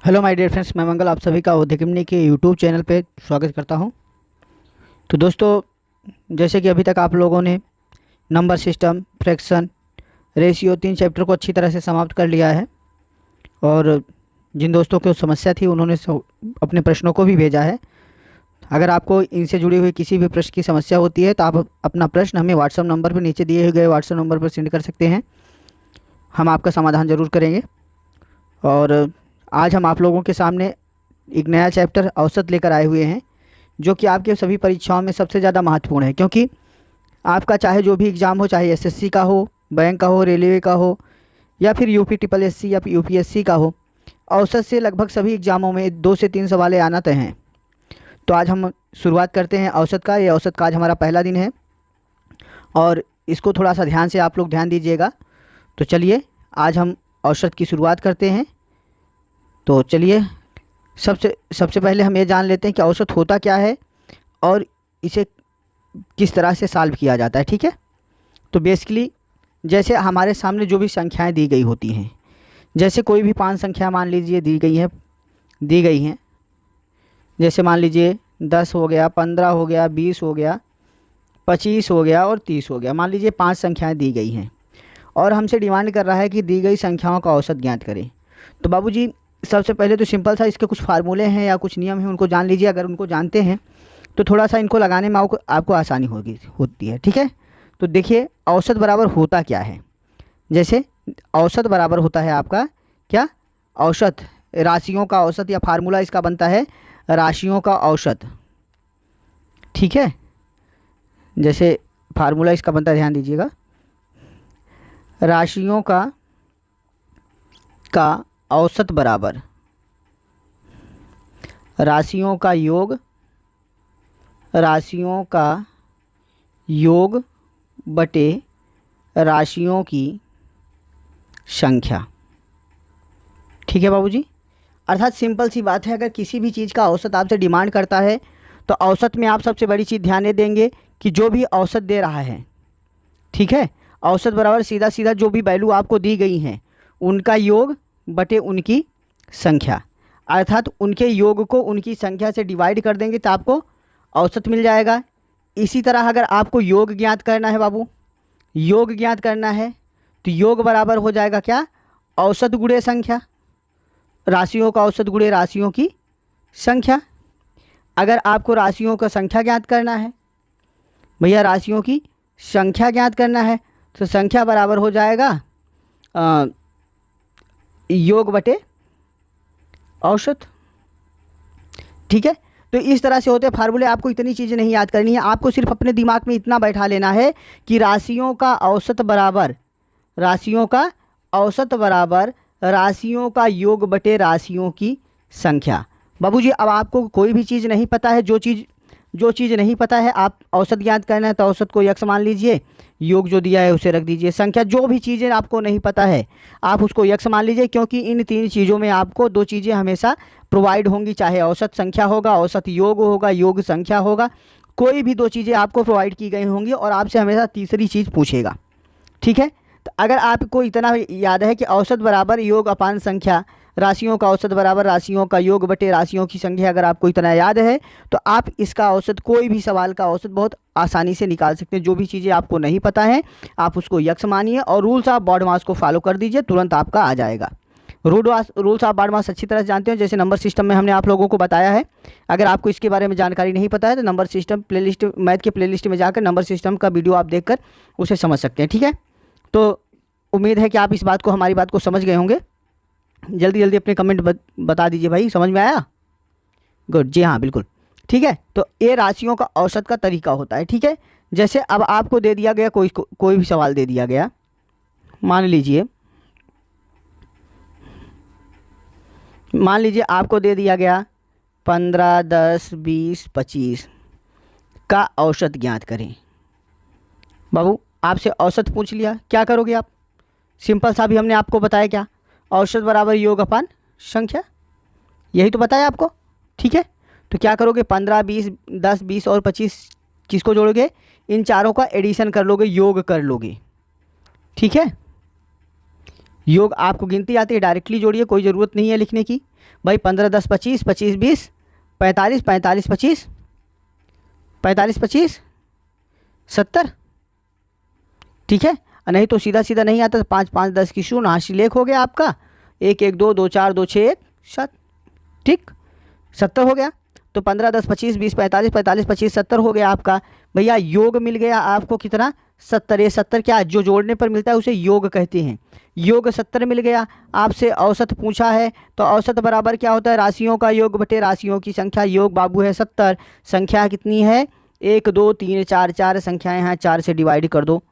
Hello my dear friends, मैं मंगल आप सभी का औद्योगिक के यूट्यूब चैनल पे स्वागत करता हूं। तो दोस्तों, जैसे कि अभी तक आप लोगों ने number system, fraction, ratio 3 chapter को अच्छी तरह से समाप्त कर लिया है। और जिन दोस्तों को समस्या थी उन्होंने अपने प्रश्नों को भी भेजा है। अगर आपको इनसे जुड़ी हुई किसी भी प्रश्न की समस्या होती है तो आप अपना प्रश्न हमें व्हाट्सएप नंबर पर, नीचे दिए गए व्हाट्सएप नंबर पर सेंड कर सकते हैं। हम आपका समाधान ज़रूर करेंगे। और आज हम आप लोगों के सामने एक नया चैप्टर औसत लेकर आए हुए हैं, जो कि आपके सभी परीक्षाओं में सबसे ज़्यादा महत्वपूर्ण है। क्योंकि आपका चाहे जो भी एग्ज़ाम हो, चाहे एसएससी का हो, बैंक का हो, रेलवे का हो, या फिर यूपी ट्रिपल एससी या यूपीएससी का हो, औसत से लगभग सभी एग्ज़ामों में 2 से 3 सवाल आना तय हैं। तो आज हम शुरुआत करते हैं औसत का। ये औसत का आज हमारा पहला दिन है और इसको थोड़ा सा ध्यान से आप लोग ध्यान दीजिएगा। तो चलिए आज हम औसत की शुरुआत करते हैं। तो चलिए सबसे पहले हम ये जान लेते हैं कि औसत होता क्या है और इसे किस तरह से सॉल्व किया जाता है। ठीक है, तो बेसिकली जैसे हमारे सामने जो भी संख्याएं दी गई होती हैं, जैसे कोई भी 5 संख्या मान लीजिए दी गई हैं। जैसे मान लीजिए 10 हो गया, 15 हो गया, 20 हो गया, 25 हो गया और 30 हो गया। मान लीजिए 5 संख्याएं दी गई हैं और हमसे डिमांड कर रहा है कि दी गई संख्याओं का औसत ज्ञात करें। तो बाबूजी, सबसे पहले तो सिंपल सा इसके कुछ फार्मूले हैं या कुछ नियम हैं, उनको जान लीजिए। अगर उनको जानते हैं तो थोड़ा सा इनको लगाने में आपको आसानी होती है। ठीक है, तो देखिए औसत बराबर होता क्या है। जैसे औसत बराबर होता है आपका क्या, औसत राशियों का औसत, या फार्मूला इसका बनता है राशियों का औसत। ठीक है, जैसे फार्मूला इसका बनता है, ध्यान दीजिएगा, राशियों का औसत बराबर राशियों का योग बटे राशियों की संख्या। ठीक है बाबूजी, अर्थात सिंपल सी बात है। अगर किसी भी चीज़ का औसत आपसे डिमांड करता है तो औसत में आप सबसे बड़ी चीज़ ध्यान देंगे कि जो भी औसत दे रहा है, ठीक है, औसत बराबर सीधा सीधा जो भी वैल्यू आपको दी गई हैं उनका योग बटे उनकी संख्या। अर्थात उनके योग को उनकी संख्या से डिवाइड कर देंगे तो आपको औसत मिल जाएगा। इसी तरह अगर आपको योग ज्ञात करना है बाबू, योग ज्ञात करना है तो योग बराबर हो जाएगा क्या, औसत गुणे संख्या, राशियों का औसत गुणे राशियों की संख्या। अगर आपको राशियों का संख्या ज्ञात करना है, भैया राशियों की संख्या ज्ञात करना है, तो संख्या बराबर हो जाएगा योग बटे औसत। ठीक है, तो इस तरह से होते फार्मूले। आपको इतनी चीज़ें नहीं याद करनी है, आपको सिर्फ अपने दिमाग में इतना बैठा लेना है कि राशियों का औसत बराबर राशियों का योग बटे राशियों की संख्या। बाबूजी, अब आपको कोई भी चीज़ नहीं पता है, जो चीज़ नहीं पता है आप औसत ज्ञात करना है तो औसत को यक्स मान लीजिए, योग जो दिया है उसे रख दीजिए, संख्या जो भी चीज़ें आपको नहीं पता है आप उसको यक्स मान लीजिए। क्योंकि इन 3 चीज़ों में आपको 2 चीज़ें हमेशा प्रोवाइड होंगी, चाहे औसत संख्या होगा, औसत योग होगा, योग संख्या होगा, कोई भी 2 चीज़ें आपको प्रोवाइड की गई होंगी और आपसे हमेशा तीसरी चीज़ पूछेगा। ठीक है, तो अगर आपको इतना याद है कि औसत बराबर योग अपान संख्या, राशियों का औसत बराबर राशियों का योग बटे राशियों की संख्या, अगर आपको इतना याद है तो आप इसका औसत, कोई भी सवाल का औसत बहुत आसानी से निकाल सकते हैं। जो भी चीज़ें आपको नहीं पता है आप उसको यक्स मानिए और रूल्स ऑफ बॉड मास को फॉलो कर दीजिए, तुरंत आपका आ जाएगा। रूल्स ऑफ बॉड मास अच्छी तरह से जानते हो, जैसे नंबर सिस्टम में हमने आप लोगों को बताया है। अगर आपको इसके बारे में जानकारी नहीं पता है तो नंबर सिस्टम प्लेलिस्ट, मैथ के प्लेलिस्ट में जाकर नंबर सिस्टम का वीडियो आप देखकर उसे समझ सकते हैं। ठीक है, तो उम्मीद है कि आप इस बात को, हमारी बात को समझ गए होंगे। जल्दी जल्दी अपने कमेंट बता दीजिए भाई, समझ में आया? गुड, जी हाँ बिल्कुल। ठीक है, तो ये राशियों का औसत का तरीका होता है। ठीक है, जैसे अब आपको दे दिया गया कोई भी सवाल दे दिया गया, मान लीजिए आपको दे दिया गया 15, 10, 20, 25 का औसत ज्ञात करें। बाबू, आपसे औसत पूछ लिया, क्या करोगे आप? सिंपल सा भी हमने आपको बताया, क्या, औसत बराबर योग अपान संख्या, यही तो बताया आपको। ठीक है, तो क्या करोगे, 15, 20, 10, 20 और 25 किसको जोड़ोगे, इन चारों का एडिशन कर लोगे, योग कर लोगे। ठीक है, योग आपको गिनती आती है, डायरेक्टली जोड़िए, कोई ज़रूरत नहीं है लिखने की। भाई 15 10 25, 25 20 45, 45 25, 45 25 70, ठीक है। नहीं तो सीधा सीधा नहीं आता तो 5 5 10 की शून्य, हाशी लेख हो गया आपका, 1 1 2 2 4 2 6 1 7, ठीक, 70 हो गया। तो 15 10 25 20 45 45 25 70 हो गया आपका। भैया योग मिल गया आपको कितना, 70। ये 70 क्या जो जोड़ने पर मिलता है उसे योग कहते हैं। योग 70 मिल गया। आपसे औसत पूछा है तो औसत बराबर क्या होता है, राशियों का योग बटे राशियों की संख्या। योग बाबू है 70, संख्या कितनी है 1 2 3 4, 4 संख्याएं हैं, 4 से डिवाइड कर दो,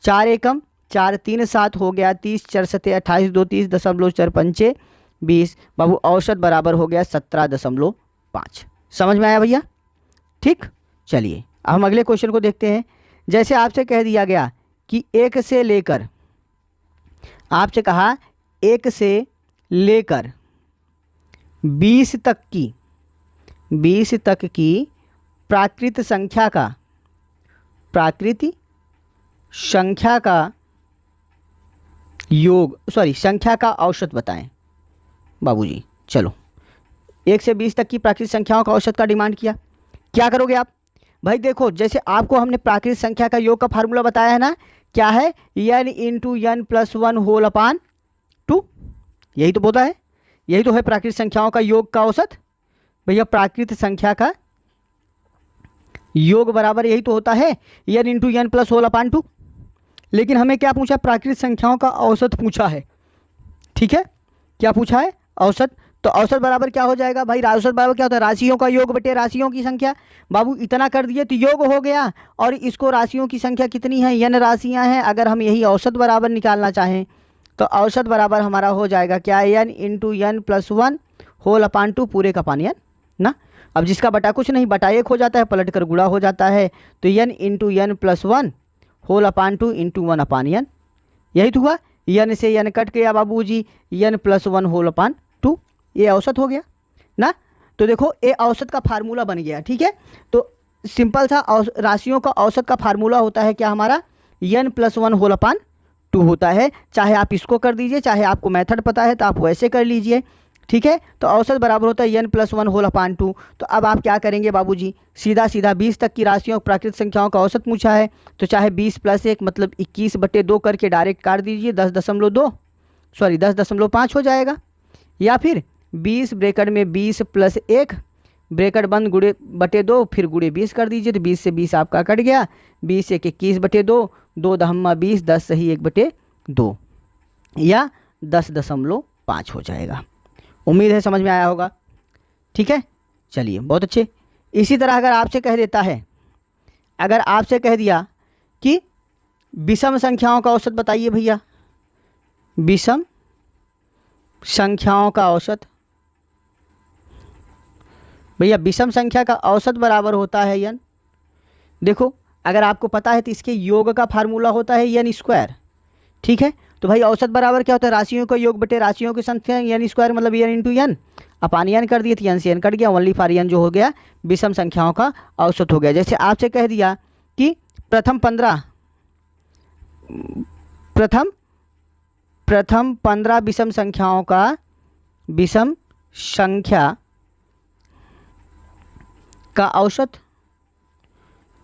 4 एकम 4 3 7 हो गया 30, 4 7 28, 2 30.4 पंचे 20। बाबू औसत बराबर हो गया 17.5। समझ में आया भैया, ठीक। चलिए अब हम अगले क्वेश्चन को देखते हैं। जैसे आपसे कह दिया गया कि 1 से लेकर, आपसे कहा 1 से लेकर 20 तक की प्राकृत संख्या का योग, संख्या का औसत बताएं बाबूजी। चलो 1 से 20 तक की प्राकृत संख्याओं का औसत का डिमांड किया, क्या करोगे आप। भाई देखो, जैसे आपको हमने प्राकृत संख्या का योग का फार्मूला बताया है ना, क्या है, n into n plus 1 whole upon 2, यही तो बोला है, यही तो है प्राकृत संख्याओं का योग का औसत। भैया प्राकृत संख्या का योग बराबर यही तो होता है n into n plus whole upon 2। लेकिन हमें क्या पूछा, प्राकृत संख्याओं का औसत पूछा है, ठीक है। क्या पूछा है, औसत। तो औसत बराबर क्या हो जाएगा भाई, औसत बराबर क्या होता है, राशियों का योग बटे राशियों की संख्या। बाबू इतना कर दिए तो योग हो गया, और इसको राशियों की संख्या कितनी है, n राशियां हैं। अगर हम यही औसत बराबर निकालना चाहें तो औसत बराबर हमारा हो जाएगा क्या, n into n plus 1 whole upon 2 पूरे का पानी n ना। अब जिसका बटा कुछ नहीं, बटा 1 हो जाता है, पलट कर गुणा हो जाता है। तो n into n plus 1 whole upon 2 into 1 upon n, यही तो हुआ। n से n कट गया बाबूजी, n प्लस 1 होल अपान 2, ये औसत हो गया ना। तो देखो ये औसत का फार्मूला बन गया, ठीक है। तो सिंपल सा राशियों का औसत का फार्मूला होता है क्या हमारा, n प्लस 1 होल अपान 2 होता है। चाहे आप इसको कर दीजिए, चाहे आपको मेथड पता है तो आप वैसे कर लीजिए, ठीक है। तो औसत बराबर होता है n प्लस 1 होल अपान 2। तो अब आप क्या करेंगे बाबूजी, सीधा सीधा 20 तक की राशियों प्राकृत संख्याओं का औसत पूछा है, तो चाहे 20 प्लस 1 मतलब 21/2 करके डायरेक्ट काट दीजिए, 10.5 हो जाएगा। या फिर 20 ब्रैकेट में 20 प्लस 1 ब्रैकेट बंद गुणे बटे 2, फिर गुणे 20 कर दीजिए, तो 20 से 20 आपका कट गया, 20 1 21/2, 2 दहम्मा 20, 10 सही 1/2 या 10.5 हो जाएगा। उम्मीद है समझ में आया होगा, ठीक है। चलिए बहुत अच्छे। इसी तरह अगर आपसे कह देता है, अगर आपसे कह दिया कि विषम संख्याओं का औसत बताइए भैया, विषम संख्याओं का औसत। भैया विषम संख्या का औसत बराबर होता है n। देखो अगर आपको पता है तो इसके योग का फार्मूला होता है n स्क्वायर, ठीक है। तो भाई औसत बराबर क्या होता है, राशियों का योग बटे राशियों की संख्या, n स्क्वायर मतलब n इंटू n अपान n कर दिए, तो n से n कट गया, ओनली फॉर n जो हो गया विषम संख्याओं का औसत हो गया। जैसे आपसे कह दिया कि प्रथम 15 विषम संख्याओं का विषम संख्या का औसत,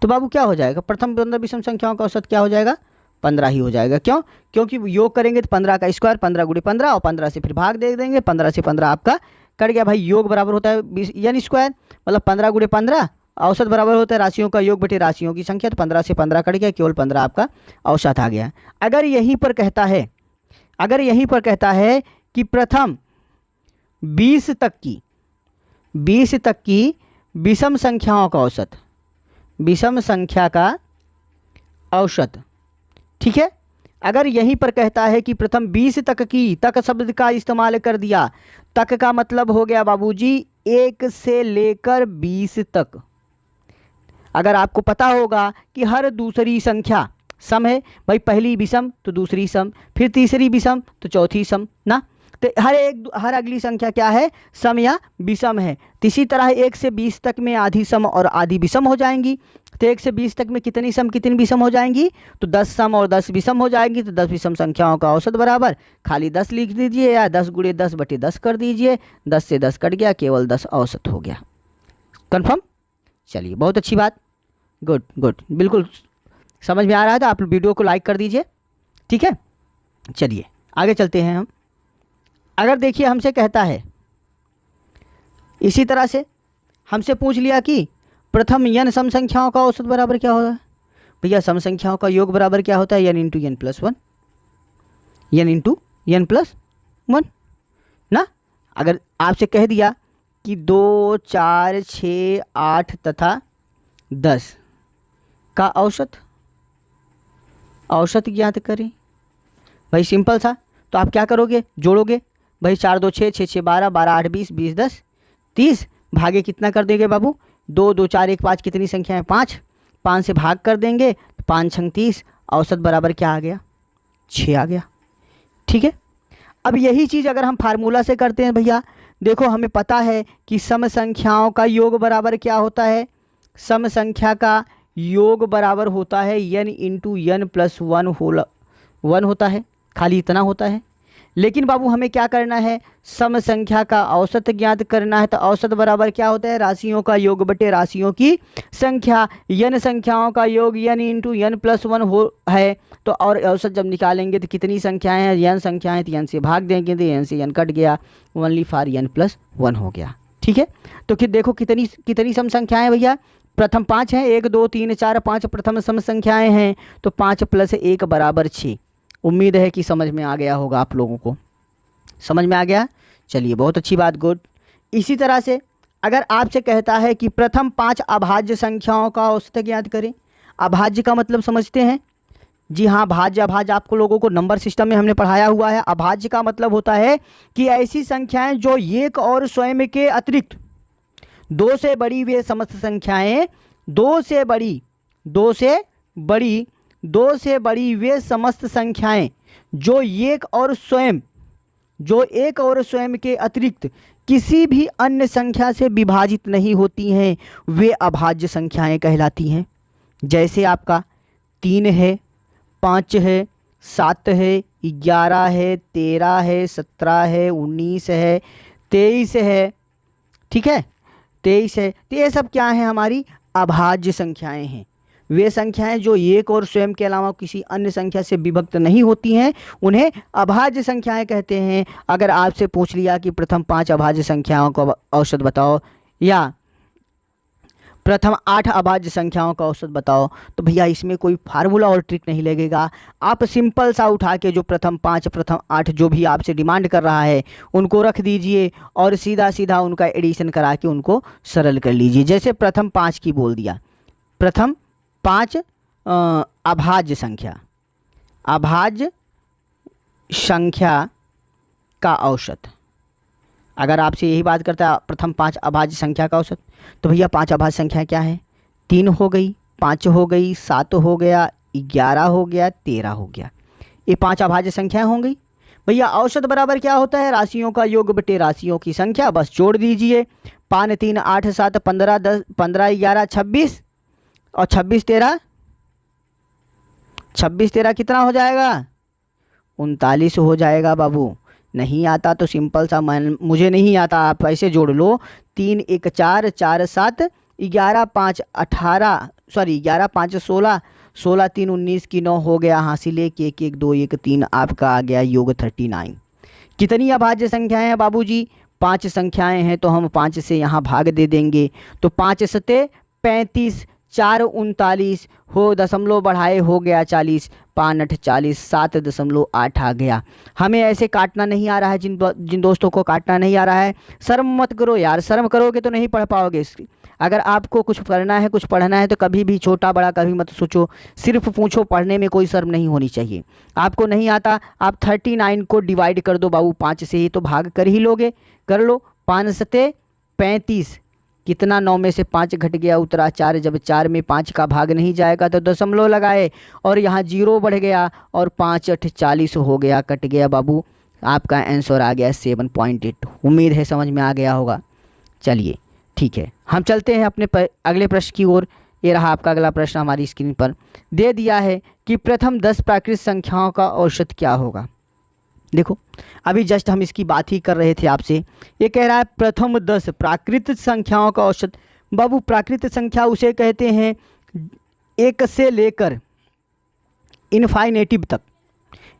तो बाबू क्या हो जाएगा, प्रथम 15 विषम संख्याओं का औसत क्या हो जाएगा, 15 ही हो जाएगा। क्यों, क्योंकि योग करेंगे तो 15 का स्क्वायर 15 गुणे 15 और 15 से फिर भाग दे देंगे, 15 से 15 आपका कट गया। भाई योग बराबर होता है n स्क्वायर मतलब 15 गुणे 15, औसत बराबर होता है राशियों का योग बटे राशियों की संख्या, तो 15 से 15 कट गया, केवल 15 आपका औसत आ गया। अगर यहीं पर कहता है कि प्रथम 20 तक की विषम संख्याओं का औसत, विषम संख्या का औसत, ठीक है। अगर यहीं पर कहता है कि प्रथम 20 तक की, तक शब्द का इस्तेमाल कर दिया, तक का मतलब हो गया बाबूजी 1 से लेकर 20 तक। अगर आपको पता होगा कि हर दूसरी संख्या सम है, भाई पहली विषम तो दूसरी सम, फिर तीसरी विषम तो चौथी सम ना। तो हर अगली संख्या क्या है, सम या विषम है। तो इसी तरह 1 से 20 तक में आधी सम और आधी विषम हो जाएंगी। तो 1 से 20 तक में कितनी सम कितनी विषम हो जाएंगी, तो 10 सम और 10 विषम हो जाएंगी। तो 10 विषम संख्याओं का औसत बराबर खाली 10 लिख दीजिए या 10 × 10/10 कर दीजिए। 10 से 10 कट गया, केवल 10 औसत हो गया। कन्फर्म? चलिए बहुत अच्छी बात, गुड गुड, बिल्कुल समझ में आ रहा है तो आप वीडियो को लाइक कर दीजिए, ठीक है। चलिए आगे चलते हैं हम। अगर देखिए हमसे कहता है, इसी तरह से हमसे पूछ लिया कि प्रथम n सम संख्याओं का औसत बराबर क्या होता है। भैया सम संख्याओं का योग बराबर क्या होता है, n × n+1, n × n+1 ना। अगर आपसे कह दिया कि 2, 4, 6, 8 तथा 10 का औसत ज्ञात करें, भाई सिंपल था। तो आप क्या करोगे, जोड़ोगे भाई, 4 2 6, 6 6 12, 12 8 20, 20 10 30, भागे कितना कर देंगे बाबू, 2 2 4 1 5, कितनी संख्या है 5, 5 से भाग कर देंगे, 5 6 30, औसत बराबर क्या आ गया, 6 आ गया, ठीक है। अब यही चीज़ अगर हम फार्मूला से करते हैं भैया, देखो हमें पता है कि सम संख्याओं का योग बराबर क्या होता है, सम संख्या का योग बराबर होता है n × n+1 होता है, खाली इतना होता है। लेकिन बाबू हमें क्या करना है, सम संख्या का औसत ज्ञात करना है। तो औसत बराबर क्या होता है, राशियों का योग बटे राशियों की संख्या। n संख्याओं का योग n × n+1 हो है। तो और औसत जब निकालेंगे तो कितनी संख्याएं हैं, n संख्याएं, तो n से भाग देंगे तो n से n कट गया, ओनली फॉर n+1 हो गया, ठीक है। तो फिर देखो कितनी सम संख्याएं भैया, प्रथम 5 हैं, 1 2 3 4 5 प्रथम सम संख्याएं हैं। तो 5 + 1 बराबर 6। उम्मीद है कि समझ में आ गया होगा, आप लोगों को समझ में आ गया। चलिए बहुत अच्छी बात, गुड। इसी तरह से अगर आपसे कहता है कि प्रथम 5 अभाज्य संख्याओं का औसत ज्ञात करें। अभाज्य का मतलब समझते हैं, जी हाँ, भाज्य अभाज्य आपको लोगों को नंबर सिस्टम में हमने पढ़ाया हुआ है। अभाज्य का मतलब होता है कि ऐसी संख्याएं जो एक और स्वयं के अतिरिक्त 2 से बड़ी वे समस्त संख्याएं, 2 से बड़ी वे समस्त संख्याएं जो एक और स्वयं के अतिरिक्त किसी भी अन्य संख्या से विभाजित नहीं होती हैं, वे अभाज्य संख्याएं कहलाती हैं। जैसे आपका 3 है, 5 है, 7 है, 11 है, 13 है, 17 है, 19 है, 23 है, ठीक है, 23 है। तो ये सब क्या है, हमारी अभाज्य संख्याएं हैं। वे संख्याएं जो एक और स्वयं के अलावा किसी अन्य संख्या से विभक्त नहीं होती हैं, उन्हें अभाज्य संख्याएं कहते हैं। अगर आपसे पूछ लिया कि प्रथम 5 अभाज्य संख्याओं का औसत बताओ या प्रथम 8 अभाज्य संख्याओं का औसत बताओ, तो भैया इसमें कोई फार्मूला और ट्रिक नहीं लगेगा। आप सिंपल सा उठा के जो प्रथम 5 प्रथम 8 जो भी आपसे डिमांड कर रहा है उनको रख दीजिए और सीधा सीधा उनका एडिशन करा के उनको सरल कर लीजिए। जैसे प्रथम 5 की बोल दिया, प्रथम 5 अभाज्य संख्या का औसत। अगर आपसे यही बात करता है प्रथम 5 अभाज्य संख्या का औसत, तो भैया 5 अभाज्य संख्या क्या है, 3 हो गई, 5 हो गई, 7 हो गया, 11 हो गया, 13 हो गया, ये 5 अभाज्य संख्याएं हो गई। भैया औसत बराबर क्या होता है, राशियों का योग बटे राशियों की संख्या। बस जोड़ दीजिए, 5 3 8 7 15 10 15 11 26 और 26 13 कितना हो जाएगा, 39 हो जाएगा बाबू। नहीं आता तो सिंपल सा मुझे नहीं आता, आप ऐसे जोड़ लो, 3 1 4 4 7 11 5 18 11 5 16 16 3 19 की 9 हो गया हासिल, 1 1 1 2 1 3 आपका आ गया योग 39। कितनी अभाज्य संख्याएं हैं बाबूजी, 5 संख्याएं हैं, तो हम 5 से यहाँ भाग दे देंगे। तो 5 सते 35, 4 39 हो, दशमलव बढ़ाए हो गया 40, 5 8 40, 7.8 आ गया। हमें ऐसे काटना नहीं आ रहा है, जिन दोस्तों को काटना नहीं आ रहा है शर्म मत करो यार, शर्म करोगे तो नहीं पढ़ पाओगे। अगर आपको कुछ करना है, कुछ पढ़ना है, तो कभी भी छोटा बड़ा कभी मत सोचो, सिर्फ पूछो। पढ़ने में कोई शर्म नहीं होनी चाहिए। आपको नहीं आता, आप 39 को डिवाइड कर दो बाबू 5 से ही तो भाग कर ही लोगे, कर लो। 5 सते 35, कितना 9 में से 5 घट गया, उतरा 4। जब 4 में 5 का भाग नहीं जाएगा तो दशमलव लगाए और यहाँ 0 बढ़ गया और 5 8 40 हो गया, कट गया बाबू आपका आंसर आ गया 7.8। उम्मीद है समझ में आ गया होगा। चलिए ठीक है, हम चलते हैं अपने अगले प्रश्न की ओर। ये रहा आपका अगला प्रश्न हमारी स्क्रीन पर दे दिया है कि प्रथम 10 प्राकृत संख्याओं का औसत क्या होगा। देखो अभी जस्ट हम इसकी बात ही कर रहे थे आपसे। ये कह रहा है प्रथम 10 प्राकृत संख्याओं का औसत। बाबू प्राकृत संख्या उसे कहते हैं एक से लेकर इनफाइनेटिव तक,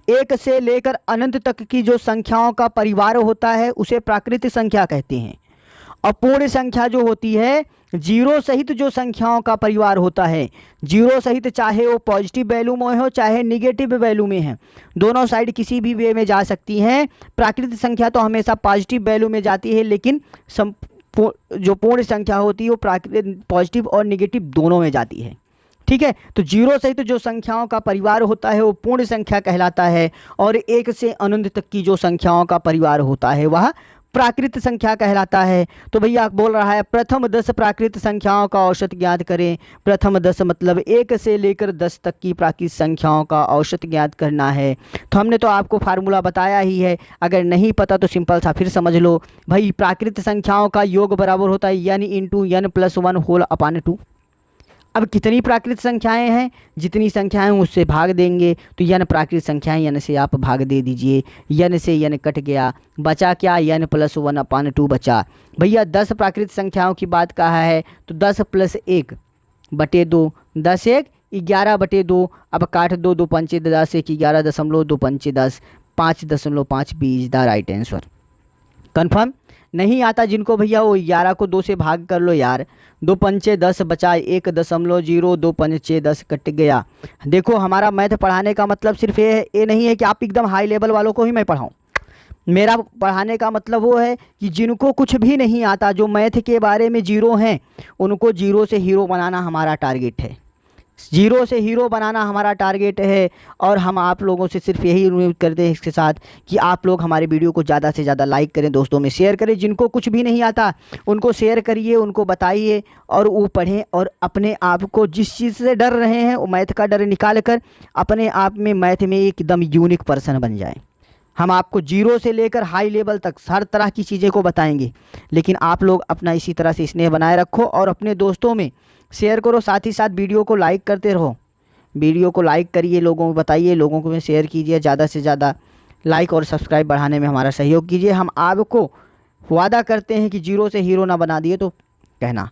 एक से लेकर अनंत तक की जो संख्याओं का परिवार होता है उसे प्राकृत संख्या कहते हैं। और पूर्ण संख्या जो होती है, जीरो सहित जो संख्याओं का परिवार होता है, जीरो सहित चाहे वो पॉजिटिव वैल्यू में हो चाहे निगेटिव वैल्यू में है, दोनों साइड किसी भी वे में जा सकती हैं। प्राकृतिक संख्या तो हमेशा पॉजिटिव वैल्यू में जाती है, लेकिन जो पूर्ण संख्या होती है वो प्राकृतिक पॉजिटिव और निगेटिव दोनों में जाती है। ठीक है, तो जीरो सहित जो संख्याओं का परिवार होता है वो पूर्ण संख्या कहलाता है, और एक से अनंत तक की जो संख्याओं का परिवार होता है वह प्राकृत संख्या कहलाता है। तो भैया बोल रहा है प्रथम 10 प्राकृत संख्याओं का औसत ज्ञात करें। प्रथम 10 मतलब 1 से लेकर 10 तक की प्राकृत संख्याओं का औसत ज्ञात करना है। तो हमने तो आपको फार्मूला बताया ही है, अगर नहीं पता तो सिंपल सा फिर समझ लो भाई। प्राकृत संख्याओं का योग बराबर होता है n into n plus 1 whole upon 2। अब कितनी प्राकृत संख्याएं हैं, जितनी संख्याएं उससे भाग देंगे, तो n प्राकृत संख्याएं n से आप भाग दे दीजिए। n से n कट गया, बचा क्या, n प्लस 1 अपान 2 बचा। भैया 10 प्राकृत संख्याओं की बात कहा है, तो 10 प्लस 1 बटे 2, 10 1 11 बटे 2। अब काट 2, 2 पंचे 10, 1 11 2 पंचे 10, 5.5 b is the right answer. Confirm. नहीं आता जिनको भैया वो 11 को 2 से भाग कर लो यार, 2 पंचे 10 बचा 1.0, 2 पंचे 10 कट गया। देखो हमारा मैथ पढ़ाने का मतलब सिर्फ ये नहीं है कि आप एकदम हाई लेवल वालों को ही मैं पढ़ाऊँ। मेरा पढ़ाने का मतलब वो है कि जिनको कुछ भी नहीं आता, जो मैथ के बारे में जीरो हैं, उनको जीरो से हीरो बनाना हमारा टारगेट है। जीरो से हीरो बनाना हमारा टारगेट है। और हम आप लोगों से सिर्फ यही उम्मीद करते हैं इसके साथ कि आप लोग हमारे वीडियो को ज़्यादा से ज़्यादा लाइक करें, दोस्तों में शेयर करें। जिनको कुछ भी नहीं आता उनको शेयर करिए, उनको बताइए और वो पढ़ें, और अपने आप को जिस चीज़ से डर रहे हैं वो मैथ का डर निकाल कर अपने आप में मैथ में एकदम यूनिक पर्सन बन जाए। हम आपको जीरो से लेकर हाई लेवल तक हर तरह की चीज़ें को बताएंगे, लेकिन आप लोग अपना इसी तरह से स्नेह बनाए रखो और अपने दोस्तों में शेयर करो। साथ ही साथ वीडियो को लाइक करते रहो, वीडियो को लाइक करिए, लोगों को बताइए, लोगों को शेयर कीजिए। ज़्यादा से ज़्यादा लाइक और सब्सक्राइब बढ़ाने में हमारा सहयोग कीजिए। हम आपको वादा करते हैं कि जीरो से हीरो ना बना दिए तो कहना।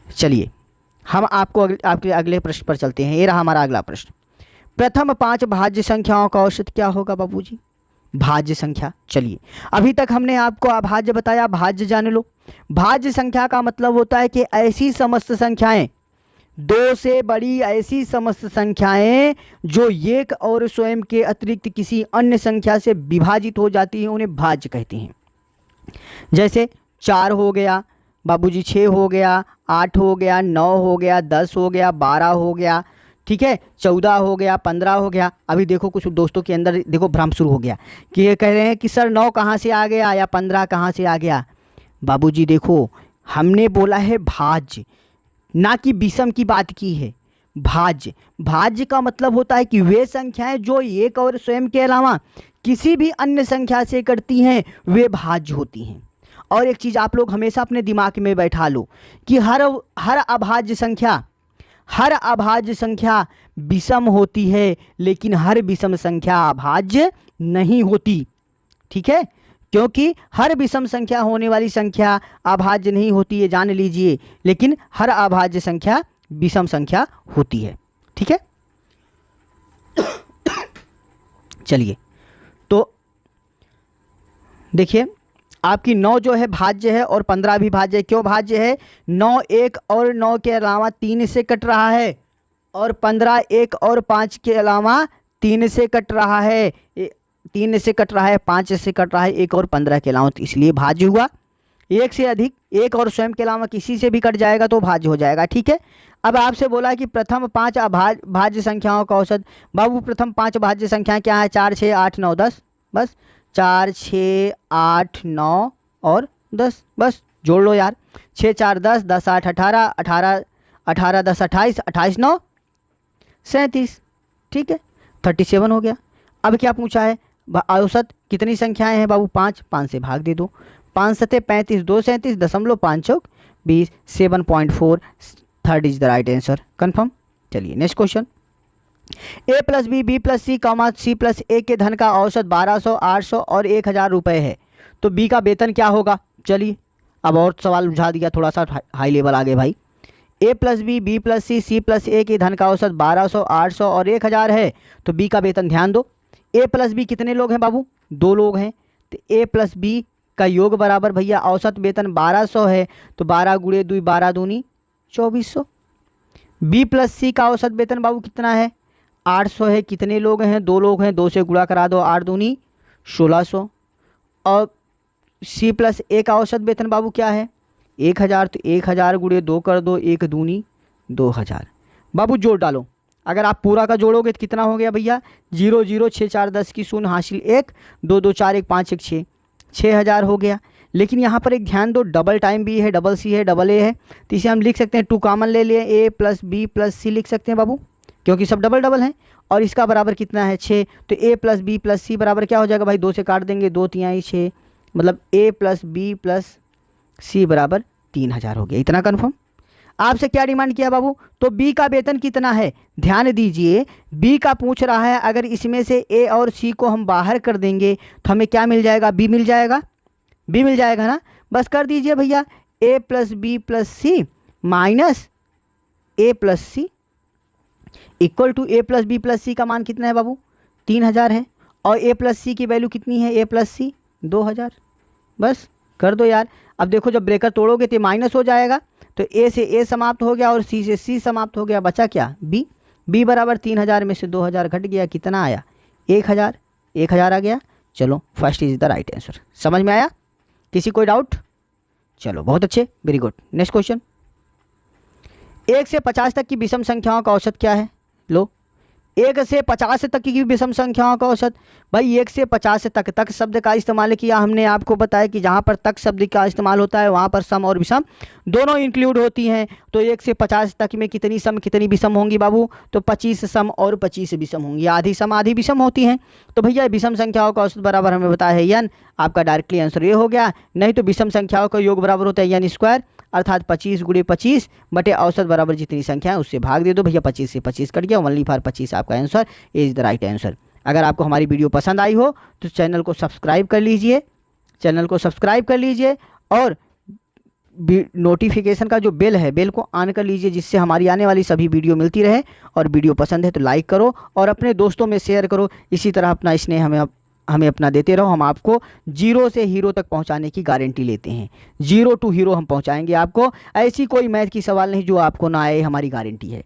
चलिए हम आपको आपके अगले प्रश्न पर चलते हैं। ये रहा हमारा अगला प्रश्न। प्रथम 5 भाज्य संख्याओं का औसत क्या होगा बाबूजी? भाज्य संख्या। चलिए अभी तक हमने आपको अभाज्य बताया, भाज्य जान लो। भाज्य संख्या का मतलब होता है कि ऐसी समस्त संख्याएं, 2 से बड़ी ऐसी समस्त संख्याएं जो एक और स्वयं के अतिरिक्त किसी अन्य संख्या से विभाजित हो जाती हैं, उन्हें भाज्य कहते हैं। जैसे 4 हो गया बाबूजी, 6 हो गया, 8 हो गया, 9 हो गया, 10 हो गया, 12 हो गया, ठीक है, 14 हो गया, 15 हो गया। अभी देखो कुछ दोस्तों के अंदर देखो भ्रम शुरू हो गया कि ये कह रहे हैं कि सर 9 कहाँ से आ गया या 15 कहाँ से आ गया। बाबूजी देखो हमने बोला है भाज्य, ना कि विषम की बात की है। भाज्य, भाज्य का मतलब होता है कि वे संख्याएं जो एक और स्वयं के अलावा किसी भी अन्य संख्या से कटती हैं वे भाज्य होती हैं। और एक चीज़ आप लोग हमेशा अपने दिमाग में बैठा लो कि हर अभाज्य संख्या विषम होती है, लेकिन हर विषम संख्या अभाज्य नहीं होती। ठीक है, क्योंकि हर विषम संख्या होने वाली संख्या अभाज्य नहीं होती है, जान लीजिए, लेकिन हर अभाज्य संख्या विषम संख्या होती है। ठीक है, चलिए तो देखिए आपकी 9 जो है भाज्य है और 15 भी भाज्य है। क्यों भाज्य है? 9 1 और 9 के अलावा 3 से कट रहा है, और 15 1 और 5 के अलावा 3 से कट रहा है, 3 से कट रहा है, 5 से कट रहा है, 1 और 15 के अलावा, तो इसलिए भाज्य हुआ। 1 से अधिक, 1 और स्वयं के अलावा किसी से भी कट जाएगा तो भाज्य हो जाएगा। ठीक है, अब आपसे बोला कि प्रथम 5 भाज्य संख्याओं का औसत। बाबू प्रथम 5 भाज्य संख्याएं क्या है? 4 6 8 9 10। बस 4 6 8 9 और 10, बस जोड़ लो यार। 6 4 10, 10 8 18, 18 10 28, 28 9 37। ठीक है, 37 हो गया। अब क्या पूछा है? औसत कितनी संख्याएं हैं बाबू? 5, 5 से भाग दे दो। 5 सते 35, 2 37, 5 चौक 20, 7.4, third is the right answer. Confirm. चलिए नेक्स्ट क्वेश्चन। ए plus B, B plus C comma C plus ए के धन का औसत 1200, 800 और 1000 रुपये है, तो बी का वेतन क्या होगा? चलिए अब और सवाल बुझा दिया, थोड़ा सा हाई लेवल आगे भाई। ए प्लस बी, बी प्लस सी, सी प्लस ए के धन का औसत 1200, 800 और 1000 है, तो बी का वेतन ध्यान दो। ए प्लस बी कितने लोग हैं बाबू? 2 लोग हैं, तो ए प्लस बी का योग बराबर भैया औसत वेतन 1200 है, तो 12 गुणे 2, 12 दूनी 2400। बी प्लस सी का औसत वेतन बाबू कितना है? 800 है, कितने लोग हैं? 2 लोग हैं, 2 से गुणा करा दो, 8 दूनी 1600। और सी प्लस ए का औसत वेतन बाबू क्या है? 1000, तो 1000 गुणे 2 कर दो, 1 दूनी 2000। बाबू जोड़ डालो, अगर आप पूरा का जोड़ोगे तो कितना हो गया भैया? 0 0 6 4 10 की शून्य हासिल 1, 2 2 4 1 5 1 6, 6000 हो गया। लेकिन यहाँ पर एक ध्यान दो, डबल टाइम बी है, डबल सी है, डबल ए है, तो इसे हम लिख सकते हैं 2 कॉमन ले लिए, ए प्लस बी प्लस सी लिख सकते हैं बाबू, क्योंकि सब डबल डबल हैं। और इसका बराबर कितना है? 6, तो ए प्लस बी प्लस सी बराबर क्या हो जाएगा भाई? 2 से काट देंगे, 2 3 6, मतलब ए प्लस बी प्लस सी बराबर 3000 हो गया। इतना कन्फर्म। आपसे क्या डिमांड किया बाबू? तो बी का वेतन कितना है? ध्यान दीजिए, बी का पूछ रहा है, अगर इसमें से ए और सी को हम बाहर कर देंगे तो हमें क्या मिल जाएगा? बी मिल जाएगा, बी मिल जाएगा ना। बस कर दीजिए भैया, a plus b plus c minus a plus c equal to a plus b plus c का मान कितना है बाबू? 3000 है, और ए प्लस सी की वैल्यू कितनी है? ए प्लस सी 2000। बस कर दो यार। अब देखो जब ब्रेकर तोड़ोगे तो माइनस हो जाएगा, तो ए से ए समाप्त हो गया और सी से सी समाप्त हो गया, बचा क्या? बी। बी बराबर 3000 में से 2000 घट गया, कितना आया? 1000, 1000 आ गया। चलो first is the right answer. समझ में आया? किसी कोई डाउट? चलो बहुत अच्छे, वेरी गुड। Next question. 1 से 50 तक की विषम संख्याओं का औसत क्या है? लो, 1 से 50 तक की विषम संख्याओं का औसत। भाई 1 से 50 तक शब्द का इस्तेमाल किया हमने, आपको बताया कि जहाँ पर तक शब्द का इस्तेमाल होता है वहाँ पर सम और विषम दोनों इंक्लूड होती हैं। तो 1 से 50 तक में कितनी सम कितनी विषम होंगी बाबू? तो 25 सम और 25 विषम होंगी, आधी सम आधी विषम होती हैं। तो भैया विषम संख्याओं का औसत बराबर हमें बताया है n, आपका डायरेक्टली आंसर ये हो गया। नहीं तो विषम संख्याओं का योग बराबर होता है n स्क्वायर, अर्थात 25 गुणे 25 बटे औसत बराबर जितनी संख्या है उससे भाग दे दो। भैया 25 से 25 कट गया, ओनली फॉर 25 आपका answer is the right answer. अगर आपको हमारी वीडियो पसंद आई हो तो चैनल को सब्सक्राइब कर लीजिए, चैनल को सब्सक्राइब कर लीजिए, और नोटिफिकेशन का जो बेल है, बेल को ऑन कर लीजिए, जिससे हमारी आने वाली सभी वीडियो मिलती रहे। और वीडियो पसंद है तो लाइक करो और अपने दोस्तों में शेयर करो। इसी तरह अपना स्नेह हमें अपना देते रहो। हम आपको 0 से हीरो तक पहुंचाने की गारंटी लेते हैं, 0 टू हीरो हम पहुंचाएंगे आपको। ऐसी कोई मैथ की सवाल नहीं जो आपको ना आए, हमारी गारंटी है।